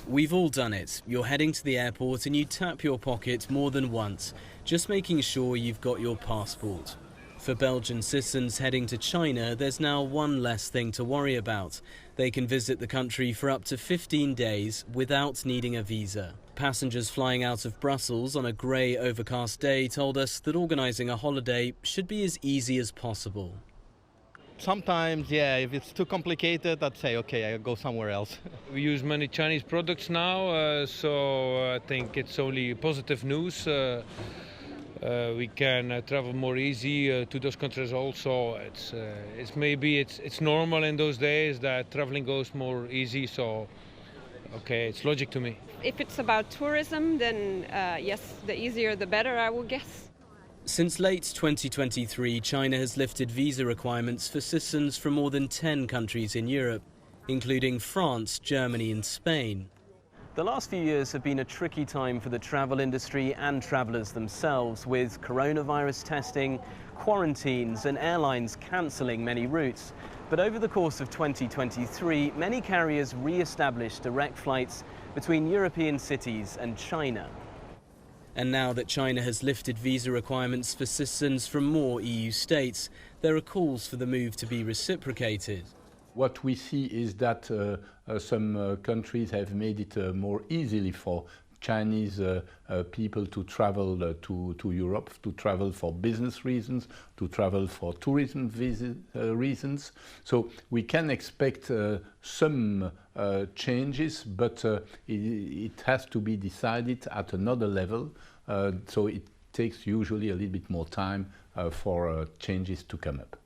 We've all done it. You're heading to the airport and you tap your pocket more than once, just making sure you've got your passport. For Belgian citizens heading to China, there's now one less thing to worry about. They can visit the country for up to 15 days without needing a visa. Passengers flying out of Brussels on a grey, overcast day told us that organising a holiday should be as easy as possible. Sometimes, yeah, if it's too complicated, I'd say, okay, I'll go somewhere else. We use many Chinese products now, so I think it's only positive news. We can travel more easy to those countries also. It's normal in those days that traveling goes more easy, so okay, it's logic to me. If it's about tourism, then yes, the easier the better, I will guess. Since late 2023, China has lifted visa requirements for citizens from more than 10 countries in Europe, including France, Germany and Spain. The last few years have been a tricky time for the travel industry and travellers themselves, with coronavirus testing, quarantines and airlines cancelling many routes. But over the course of 2023, many carriers re-established direct flights between European cities and China. And now that China has lifted visa requirements for citizens from more EU states, there are calls for the move to be reciprocated. What we see is that some countries have made it more easily for Chinese people to travel to Europe, to travel for business reasons, to travel for tourism reasons. So we can expect some changes, but it has to be decided at another level. So it takes usually a little bit more time for changes to come up.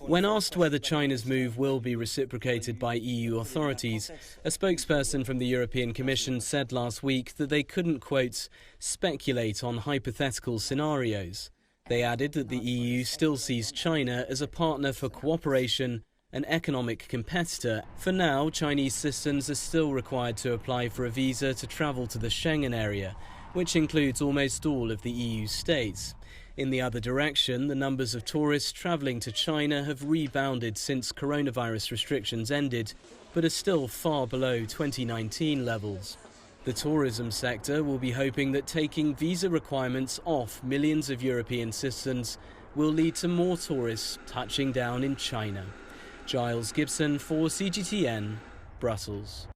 When asked whether China's move will be reciprocated by EU authorities, a spokesperson from the European Commission said last week that they couldn't, quote, speculate on hypothetical scenarios. They added that the EU still sees China as a partner for cooperation, an economic competitor. For now, Chinese citizens are still required to apply for a visa to travel to the Schengen area, which includes almost all of the EU states. In the other direction, the numbers of tourists travelling to China have rebounded since coronavirus restrictions ended, but are still far below 2019 levels. The tourism sector will be hoping that taking visa requirements off millions of European citizens will lead to more tourists touching down in China. Giles Gibson for CGTN, Brussels.